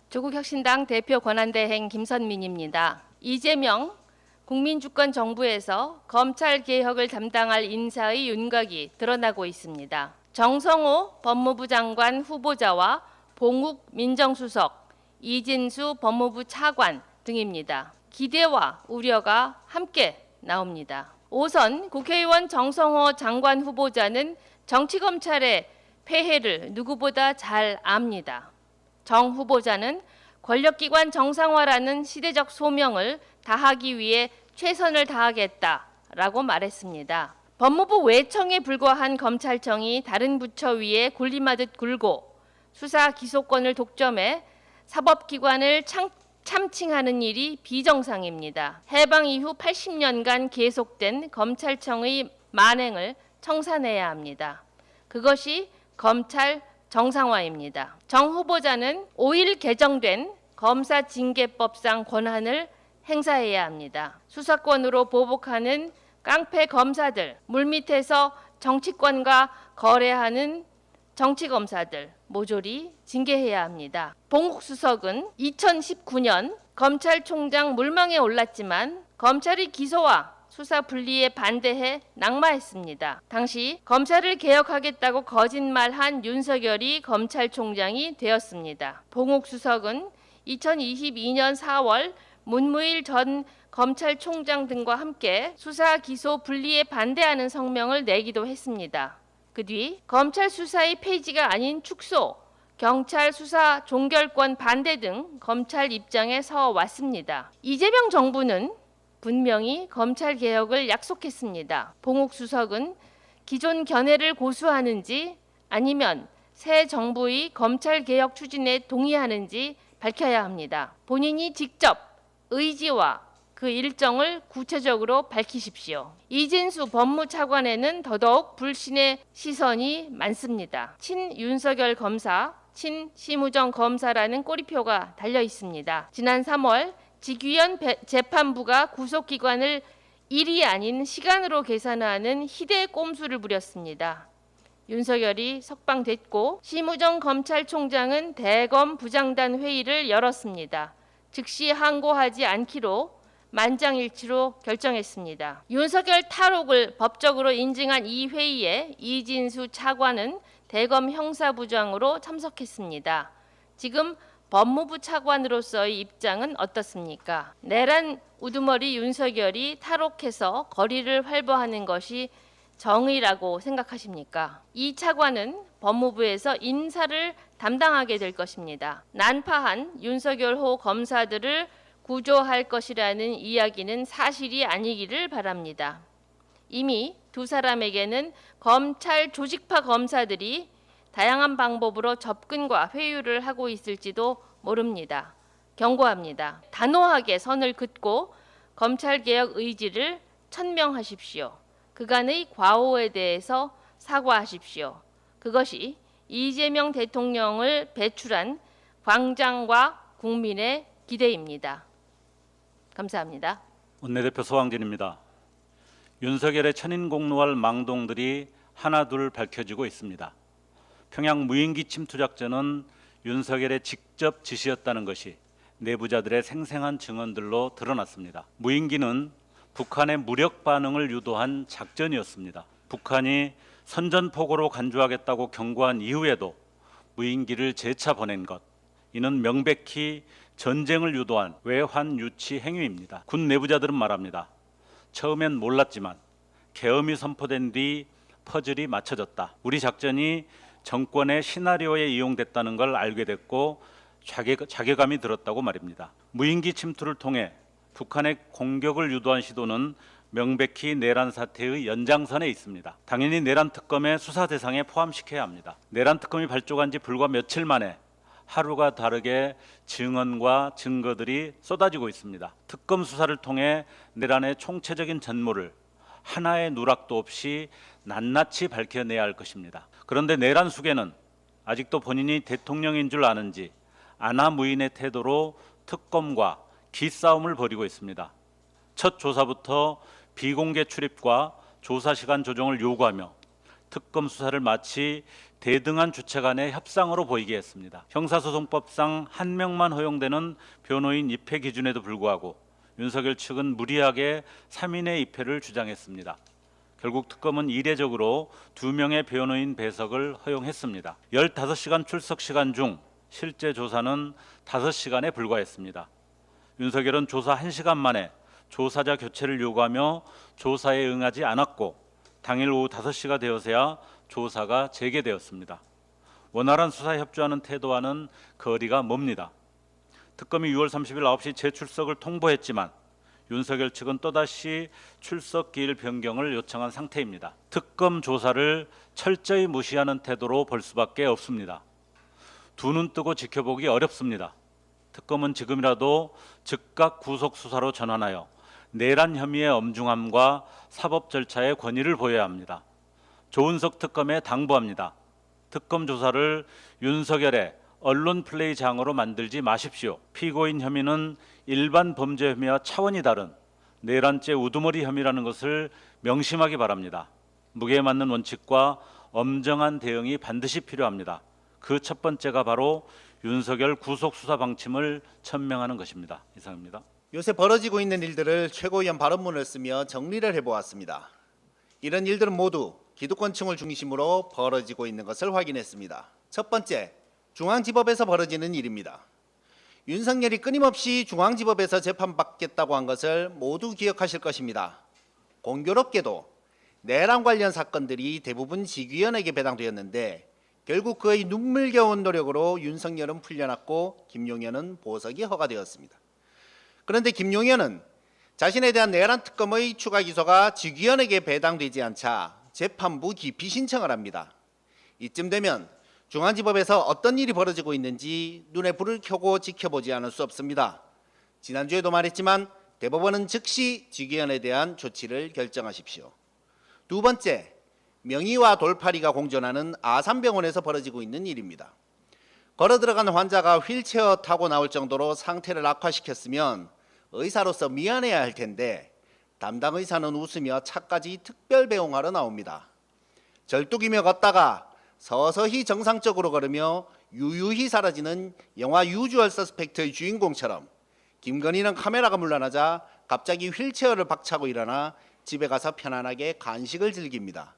조국혁신당 대표 권한대행 김선민입니다. 이재명 국민주권정부에서 검찰개혁을 담당할 인사의 윤곽이 드러나고 있습니다. 정성호 법무부 장관 후보자와 봉욱 민정수석, 이진수 법무부 차관 등입니다. 기대와 우려가 함께 나옵니다. 오선 국회의원 정성호 장관 후보자는 정치검찰의 폐해를 누구보다 잘 압니다. 정 후보자는 권력기관 정상화라는 시대적 소명을 다하기 위해 최선을 다하겠다라고 말했습니다. 법무부 외청에 불과한 검찰청이 다른 부처 위에 군림하듯 굴고 수사 기소권을 독점해 사법기관을 참칭하는 일이 비정상입니다. 해방 이후 80년간 계속된 검찰청의 만행을 청산해야 합니다. 그것이 검찰 정상화입니다. 정 후보자는 5일 개정된 검사징계법상 권한을 행사해야 합니다. 수사권으로 보복하는 깡패 검사들, 물밑에서 정치권과 거래하는 정치검사들 모조리 징계해야 합니다. 봉욱 수석은 2019년 검찰총장 물망에 올랐지만 검찰의 기소와 수사 분리에 반대해 낙마했습니다. 당시 검찰을 개혁하겠다고 거짓말한 윤석열이 검찰총장이 되었습니다. 봉욱 수석은 2022년 4월 문무일 전 검찰총장 등과 함께 수사 기소 분리에 반대하는 성명을 내기도 했습니다. 그 뒤 검찰 수사의 폐지가 아닌 축소, 경찰 수사 종결권 반대 등 검찰 입장에 서 왔습니다. 이재명 정부는 분명히 검찰 개혁을 약속했습니다. 봉욱 수석은 기존 견해를 고수하는지 아니면 새 정부의 검찰 개혁 추진에 동의하는지 밝혀야 합니다. 본인이 직접 의지와 그 일정을 구체적으로 밝히십시오. 이진수 법무차관에는 더더욱 불신의 시선이 많습니다. 친윤석열 검사, 친심우정 검사라는 꼬리표가 달려 있습니다. 지난 3월 직위원 재판부가 구속기관을 일이 아닌 시간으로 계산하는 희대의 꼼수를 부렸습니다. 윤석열이 석방됐고 심우정 검찰총장은 대검 부장단 회의를 열었습니다. 즉시 항고하지 않기로 만장일치로 결정했습니다. 윤석열 탈옥을 법적으로 인증한 이 회의에 이진수 차관은 대검 형사부장으로 참석했습니다. 지금 법무부 차관으로서의 입장은 어떻습니까? 내란 우두머리 윤석열이 탈옥해서 거리를 활보하는 것이 정의라고 생각하십니까? 이 차관은 법무부에서 인사를 담당하게 될 것입니다. 난파한 윤석열호 검사들을 구조할 것이라는 이야기는 사실이 아니기를 바랍니다. 이미 두 사람에게는 검찰 조직파 검사들이 다양한 방법으로 접근과 회유를 하고 있을지도 모릅니다. 경고합니다. 단호하게 선을 긋고 검찰개혁 의지를 천명하십시오. 그간의 과오에 대해서 사과하십시오. 그것이 이재명 대통령을 배출한 광장과 국민의 기대입니다. 감사합니다. 원내대표 소왕진입니다. 윤석열의 천인공노할 망동들이 하나둘 밝혀지고 있습니다. 평양 무인기 침투 작전은 윤석열의 직접 지시였다는 것이 내부자들의 생생한 증언들로 드러났습니다. 무인기는 북한의 무력 반응을 유도한 작전이었습니다. 북한이 선전포고로 간주하겠다고 경고한 이후에도 무인기를 재차 보낸 것, 이는 명백히 전쟁을 유도한 외환 유치 행위입니다. 군 내부자들은 말합니다. 처음엔 몰랐지만 계엄이 선포된 뒤 퍼즐이 맞춰졌다. 우리 작전이 정권의 시나리오에 이용됐다는 걸 알게 됐고 자괴감이 들었다고 말입니다. 무인기 침투를 통해 북한의 공격을 유도한 시도는 명백히 내란 사태의 연장선에 있습니다. 당연히 내란 특검의 수사 대상에 포함시켜야 합니다. 내란 특검이 발족한 지 불과 며칠 만에 하루가 다르게 증언과 증거들이 쏟아지고 있습니다. 특검 수사를 통해 내란의 총체적인 전모를 하나의 누락도 없이 낱낱이 밝혀내야 할 것입니다. 그런데 내란 수괴는 아직도 본인이 대통령인 줄 아는지 아나무인의 태도로 특검과 기싸움을 벌이고 있습니다. 첫 조사부터 비공개 출입과 조사 시간 조정을 요구하며 특검 수사를 마치 대등한 주체 간의 협상으로 보이게 했습니다. 형사소송법상 한 명만 허용되는 변호인 입회 기준에도 불구하고 윤석열 측은 무리하게 3인의 입회를 주장했습니다. 결국 특검은 이례적으로 2명의 변호인 배석을 허용했습니다. 15시간 출석 시간 중 실제 조사는 5시간에 불과했습니다. 윤석열은 조사 1시간 만에 조사자 교체를 요구하며 조사에 응하지 않았고 당일 오후 5시가 되어서야 조사가 재개되었습니다. 원활한 수사에 협조하는 태도와는 거리가 멉니다. 특검이 6월 30일 9시 재출석을 통보했지만 윤석열 측은 또다시 출석 기일 변경을 요청한 상태입니다. 특검 조사를 철저히 무시하는 태도로 볼 수밖에 없습니다. 두 눈 뜨고 지켜보기 어렵습니다. 특검은 지금이라도 즉각 구속 수사로 전환하여 내란 혐의의 엄중함과 사법 절차의 권위를 보여야 합니다. 조은석 특검에 당부합니다. 특검 조사를 윤석열의 언론 플레이장으로 만들지 마십시오. 피고인 혐의는 일반 범죄 혐의와 차원이 다른 내란죄 우두머리 혐의라는 것을 명심하기 바랍니다. 무게에 맞는 원칙과 엄정한 대응이 반드시 필요합니다. 그 첫 번째가 바로 윤석열 구속수사 방침을 천명하는 것입니다. 이상입니다. 요새 벌어지고 있는 일들을 최고위원 발언문을 쓰며 정리를 해보았습니다. 이런 일들은 모두 기득권층을 중심으로 벌어지고 있는 것을 확인했습니다. 첫 번째, 중앙지법에서 벌어지는 일입니다. 윤석열이 끊임없이 중앙지법에서 재판받겠다고 한 것을 모두 기억하실 것입니다. 공교롭게도 내란 관련 사건들이 대부분 지귀현에게 배당되었는데 결국 그의 눈물겨운 노력으로 윤석열은 풀려났고 김용현은 보석이 허가되었습니다. 그런데 김용현은 자신에 대한 내란 특검의 추가 기소가 지귀현에게 배당되지 않자 재판부 기피 신청을 합니다. 이쯤 되면 중앙지법에서 어떤 일이 벌어지고 있는지 눈에 불을 켜고 지켜보지 않을 수 없습니다. 지난주에도 말했지만 대법원은 즉시 지귀현에 대한 조치를 결정하십시오. 두 번째, 명의와 돌팔이가 공존하는 아산병원에서 벌어지고 있는 일입니다. 걸어 들어간 환자가 휠체어 타고 나올 정도로 상태를 악화시켰으면 의사로서 미안해야 할 텐데 담당 의사는 웃으며 차까지 특별 배웅하러 나옵니다. 절뚝이며 걷다가 서서히 정상적으로 걸으며 유유히 사라지는 영화 유주얼 서스펙트의 주인공처럼 김건희는 카메라가 물러나자 갑자기 휠체어를 박차고 일어나 집에 가서 편안하게 간식을 즐깁니다.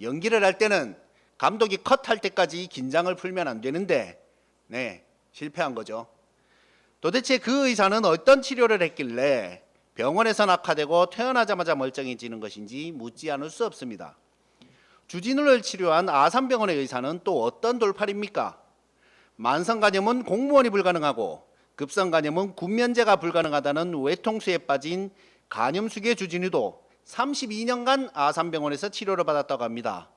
연기를 할 때는 감독이 컷할 때까지 긴장을 풀면 안 되는데 실패한 거죠. 도대체 그 의사는 어떤 치료를 했길래 병원에서 낙하되고 태어나자마자 멀쩡해지는 것인지 묻지 않을 수 없습니다. 주진우를 치료한 아산병원의 의사는 또 어떤 돌팔입니까? 만성간염은 공무원이 불가능하고 급성간염은 군면제가 불가능하다는 외통수에 빠진 간염수계 주진우도 32년간 아산병원에서 치료를 받았다고 합니다.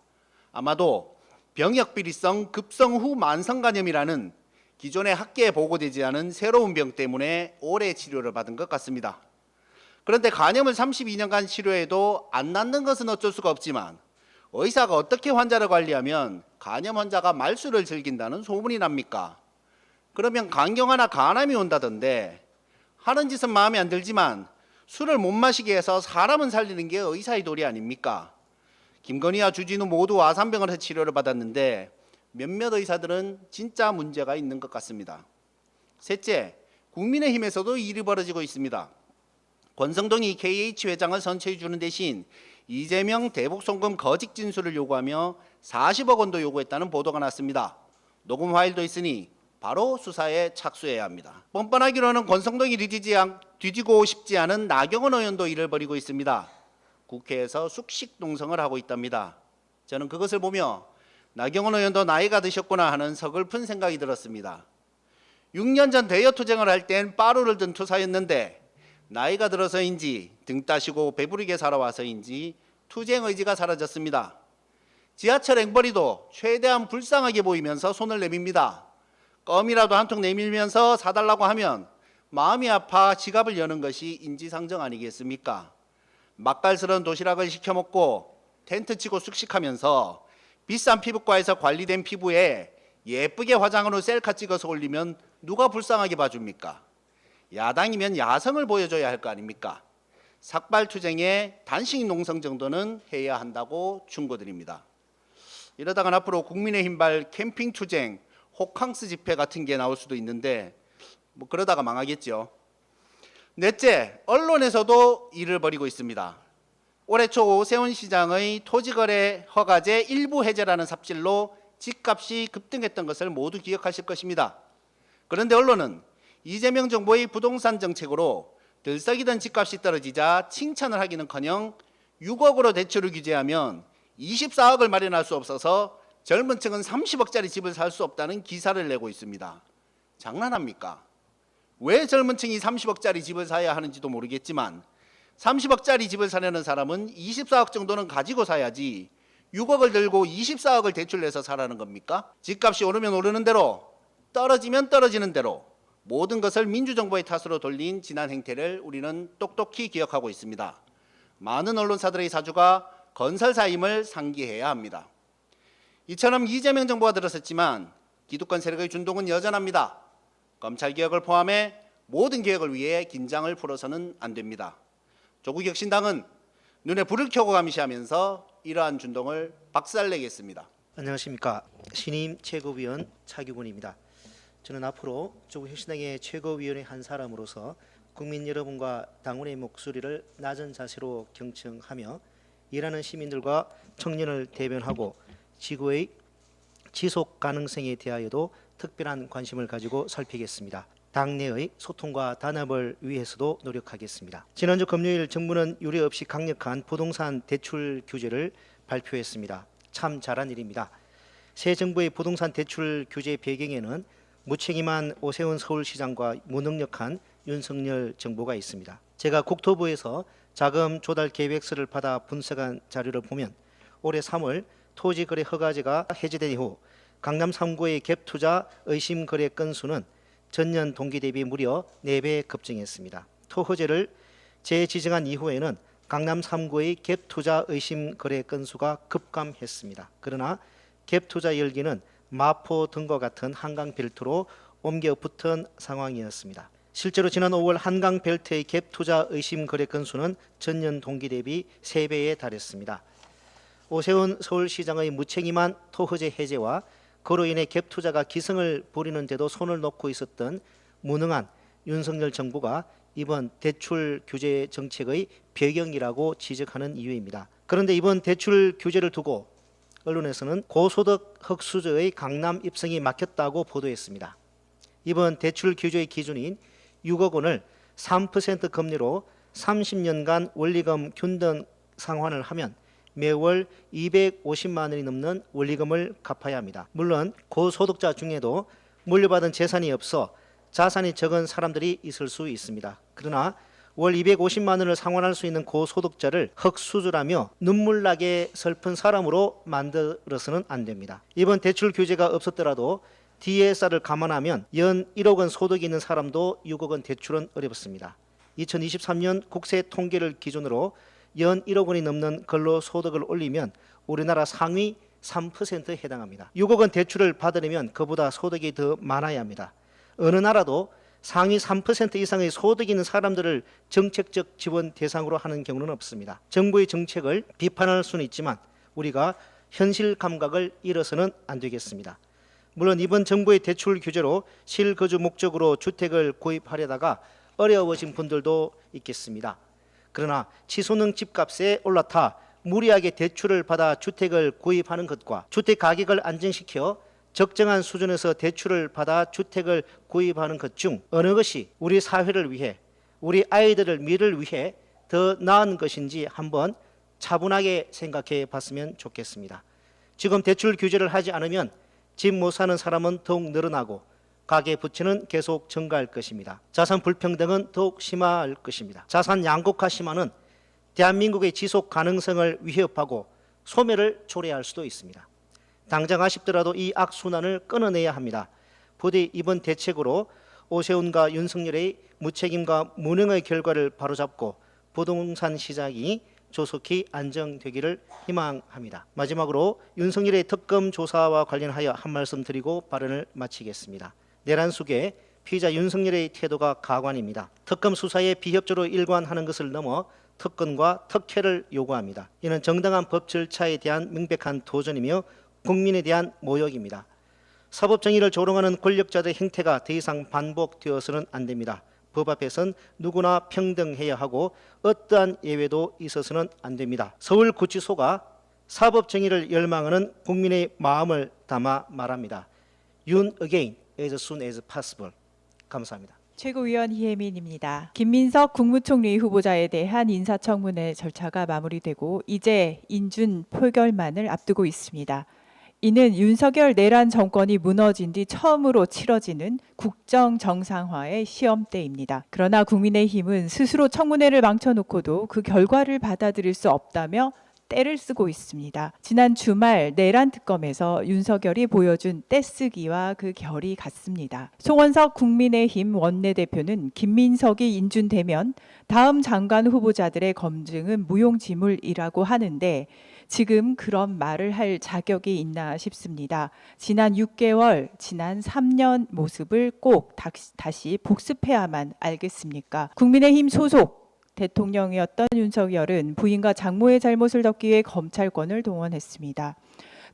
아마도 병역비리성 급성 후 만성간염이라는 기존의 학계에 보고되지 않은 새로운 병 때문에 오래 치료를 받은 것 같습니다. 그런데 간염을 32년간 치료해도 안 낫는 것은 어쩔 수가 없지만 의사가 어떻게 환자를 관리하면 간염 환자가 말수를 즐긴다는 소문이 납니까? 그러면 간경화나 간암이 온다던데 하는 짓은 마음에 안 들지만 술을 못 마시게 해서 사람은 살리는 게 의사의 도리 아닙니까? 김건희와 주진우 모두 아산병원에서 치료를 받았는데 몇몇 의사들은 진짜 문제가 있는 것 같습니다. 셋째, 국민의힘에서도 일이 벌어지고 있습니다. 권성동이 KH 회장을 선처해 주는 대신 이재명 대북 송금 거짓 진술을 요구하며 40억 원도 요구했다는 보도가 났습니다. 녹음 파일도 있으니 바로 수사에 착수해야 합니다. 뻔뻔하기로는 권성동이 뒤지고 싶지 않은 나경원 의원도 일을 벌이고 있습니다. 국회에서 숙식 농성을 하고 있답니다. 저는 그것을 보며 나경원 의원도 나이가 드셨구나 하는 서글픈 생각이 들었습니다. 6년 전 대여 투쟁을 할 땐 빠루를 든 투사였는데 나이가 들어서인지 등 따시고 배부르게 살아와서인지 투쟁 의지가 사라졌습니다. 지하철 앵벌이도 최대한 불쌍하게 보이면서 손을 내밉니다. 껌이라도 한 통 내밀면서 사달라고 하면 마음이 아파 지갑을 여는 것이 인지상정 아니겠습니까? 맛깔스러운 도시락을 시켜 먹고 텐트 치고 숙식하면서 비싼 피부과에서 관리된 피부에 예쁘게 화장으로 셀카 찍어서 올리면 누가 불쌍하게 봐줍니까? 야당이면 야성을 보여줘야 할 거 아닙니까? 삭발투쟁의 단식 농성 정도는 해야 한다고 충고드립니다. 이러다간 앞으로 국민의힘발 캠핑투쟁, 호캉스 집회 같은 게 나올 수도 있는데 뭐 그러다가 망하겠죠. 넷째, 언론에서도 일을 벌이고 있습니다. 올해 초 오세훈 시장의 토지거래 허가제 일부 해제라는 삽질로 집값이 급등했던 것을 모두 기억하실 것입니다. 그런데 언론은 이재명 정부의 부동산 정책으로 들썩이던 집값이 떨어지자 칭찬을 하기는커녕 6억으로 대출을 규제하면 24억을 마련할 수 없어서 젊은 층은 30억짜리 집을 살 수 없다는 기사를 내고 있습니다. 장난합니까? 왜 젊은 층이 30억짜리 집을 사야 하는지도 모르겠지만 30억짜리 집을 사려는 사람은 24억 정도는 가지고 사야지 6억을 들고 24억을 대출내서 사라는 겁니까? 집값이 오르면 오르는 대로, 떨어지면 떨어지는 대로 모든 것을 민주정부의 탓으로 돌린 지난 행태를 우리는 똑똑히 기억하고 있습니다. 많은 언론사들의 사주가 건설사임을 상기해야 합니다. 이처럼 이재명 정부가 들어섰지만 기득권 세력의 준동은 여전합니다. 검찰개혁을 포함해 모든 개혁을 위해 긴장을 풀어서는 안 됩니다. 조국혁신당은 눈에 불을 켜고 감시하면서 이러한 준동을 박살내겠습니다. 안녕하십니까. 신임 최고위원 차규근입니다. 저는 앞으로 조국혁신당의 최고위원의 한 사람으로서 국민 여러분과 당원의 목소리를 낮은 자세로 경청하며 일하는 시민들과 청년을 대변하고 지구의 지속 가능성에 대하여도 특별한 관심을 가지고 살피겠습니다. 당내의 소통과 단합을 위해서도 노력하겠습니다. 지난주 금요일 정부는 유례 없이 강력한 부동산 대출 규제를 발표했습니다. 참 잘한 일입니다. 새 정부의 부동산 대출 규제 배경에는 무책임한 오세훈 서울시장과 무능력한 윤석열 정부가 있습니다. 제가 국토부에서 자금 조달 계획서를 받아 분석한 자료를 보면 올해 3월 토지거래 허가제가 해제된 이후 강남 3구의 갭투자 의심 거래 건수는 전년 동기 대비 무려 4배 급증했습니다. 토허제를 재지정한 이후에는 강남 3구의 갭투자 의심 거래 건수가 급감했습니다. 그러나 갭투자 열기는 마포 등과 같은 한강 벨트로 옮겨 붙은 상황이었습니다. 실제로 지난 5월 한강 벨트의 갭투자 의심 거래 건수는 전년 동기 대비 3배에 달했습니다. 오세훈 서울시장의 무책임한 토허제 해제와 그로 인해 갭투자가 기승을 부리는데도 손을 놓고 있었던 무능한 윤석열 정부가 이번 대출 규제 정책의 배경이라고 지적하는 이유입니다. 그런데 이번 대출 규제를 두고 언론에서는 고소득 흑수저의 강남 입성이 막혔다고 보도했습니다. 이번 대출 규제의 기준인 6억 원을 3% 금리로 30년간 원리금 균등 상환을 하면 매월 250만 원이 넘는 원리금을 갚아야 합니다. 물론 고소득자 중에도 물려받은 재산이 없어 자산이 적은 사람들이 있을 수 있습니다. 그러나 월 250만 원을 상환할 수 있는 고소득자를 흑수저라며 눈물나게 슬픈 사람으로 만들어서는 안 됩니다. 이번 대출 규제가 없었더라도 DSR을 감안하면 연 1억 원 소득이 있는 사람도 6억 원 대출은 어렵습니다. 2023년 국세 통계를 기준으로 연 1억 원이 넘는 근로소득을 올리면 우리나라 상위 3%에 해당합니다. 6억 원 대출을 받으려면 그보다 소득이 더 많아야 합니다. 어느 나라도 상위 3% 이상의 소득이 있는 사람들을 정책적 지원 대상으로 하는 경우는 없습니다. 정부의 정책을 비판할 수는 있지만 우리가 현실 감각을 잃어서는 안 되겠습니다. 물론 이번 정부의 대출 규제로 실거주 목적으로 주택을 구입하려다가 어려워진 분들도 있겠습니다. 그러나 치솟는 집값에 올라타 무리하게 대출을 받아 주택을 구입하는 것과 주택 가격을 안정시켜 적정한 수준에서 대출을 받아 주택을 구입하는 것 중 어느 것이 우리 사회를 위해 우리 아이들을 미래를 위해 더 나은 것인지 한번 차분하게 생각해 봤으면 좋겠습니다. 지금 대출 규제를 하지 않으면 집 못 사는 사람은 더욱 늘어나고 가계 부채는 계속 증가할 것입니다. 자산 불평등은 더욱 심화할 것입니다. 자산 양극화 심화는 대한민국의 지속 가능성을 위협하고 소멸을 초래할 수도 있습니다. 당장 아쉽더라도 이 악순환을 끊어내야 합니다. 부디 이번 대책으로 오세훈과 윤석열의 무책임과 무능의 결과를 바로잡고 부동산 시장이 조속히 안정되기를 희망합니다. 마지막으로 윤석열의 특검 조사와 관련하여 한 말씀 드리고 발언을 마치겠습니다. 내란 속에 피의자 윤석열의 태도가 가관입니다. 특검 수사에 비협조로 일관하는 것을 넘어 특권과 특혜를 요구합니다. 이는 정당한 법 절차에 대한 명백한 도전이며 국민에 대한 모욕입니다. 사법 정의를 조롱하는 권력자들의 행태가 더 이상 반복되어서는 안 됩니다. 법 앞에선 누구나 평등해야 하고 어떠한 예외도 있어서는 안 됩니다. 서울구치소가 사법 정의를 열망하는 국민의 마음을 담아 말합니다. 윤 again as soon as possible. 감사합니다. 최고위원 이혜민입니다. 김민석 국무총리 후보자에 대한 인사청문회 절차가 마무리되고 이제 인준 표결만을 앞두고 있습니다. 이는 윤석열 내란 정권이 무너진 뒤 처음으로 치러지는 국정 정상화의 시험대입니다. 그러나 국민의힘은 스스로 청문회를 망쳐놓고도 그 결과를 받아들일 수 없다며 떼를 쓰고 있습니다. 지난 주말 내란 특검에서 윤석열이 보여준 떼쓰기와 그 결이 같습니다. 송원석 국민의힘 원내대표는 김민석이 인준되면 다음 장관 후보자들의 검증은 무용지물이라고 하는데 지금 그런 말을 할 자격이 있나 싶습니다. 지난 6개월, 지난 3년 모습을 꼭 다시 복습해야만 알겠습니까? 국민의힘 소속 대통령이었던 윤석열은 부인과 장모의 잘못을 덮기 위해 검찰권을 동원했습니다.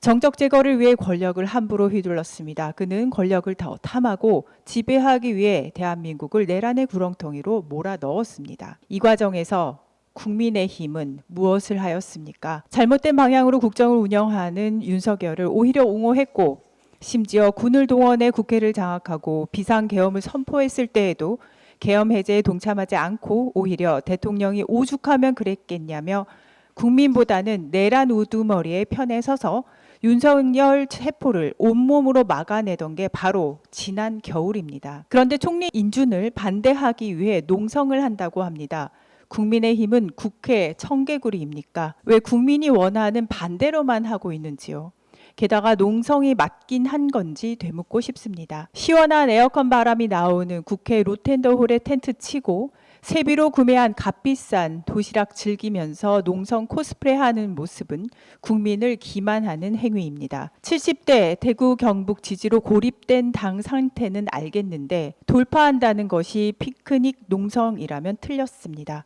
정적 제거를 위해 권력을 함부로 휘둘렀습니다. 그는 권력을 더 탐하고 지배하기 위해 대한민국을 내란의 구렁텅이로 몰아넣었습니다. 이 과정에서 국민의힘은 무엇을 하였습니까? 잘못된 방향으로 국정을 운영하는 윤석열을 오히려 옹호했고 심지어 군을 동원해 국회를 장악하고 비상계엄을 선포했을 때에도 계엄 해제에 동참하지 않고 오히려 대통령이 오죽하면 그랬겠냐며 국민보다는 내란 우두머리의 편에 서서 윤석열 체포를 온몸으로 막아내던 게 바로 지난 겨울입니다. 그런데 총리 인준을 반대하기 위해 농성을 한다고 합니다. 국민의힘은 국회 청개구리입니까? 왜 국민이 원하는 반대로만 하고 있는지요? 게다가 농성이 맞긴 한 건지 되묻고 싶습니다. 시원한 에어컨 바람이 나오는 국회 로텐더홀에 텐트 치고 세비로 구매한 값비싼 도시락 즐기면서 농성 코스프레하는 모습은 국민을 기만하는 행위입니다. 70대 대구 경북 지지로 고립된 당 상태는 알겠는데 돌파한다는 것이 피크닉 농성이라면 틀렸습니다.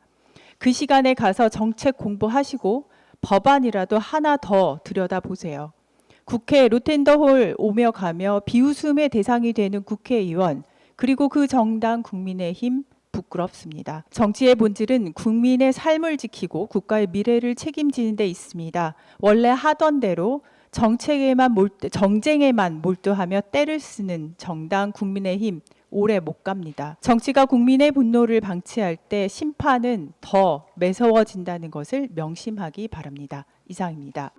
그 시간에 가서 정책 공부하시고 법안이라도 하나 더 들여다보세요. 국회 로텐더홀 오며 가며 비웃음의 대상이 되는 국회의원 그리고 그 정당 국민의힘 부끄럽습니다. 정치의 본질은 국민의 삶을 지키고 국가의 미래를 책임지는 데 있습니다. 원래 하던 대로 정쟁에만 몰두하며 떼를 쓰는 정당 국민의힘 오래 못 갑니다. 정치가 국민의 분노를 방치할 때 심판은 더 매서워진다는 것을 명심하기 바랍니다. 이상입니다.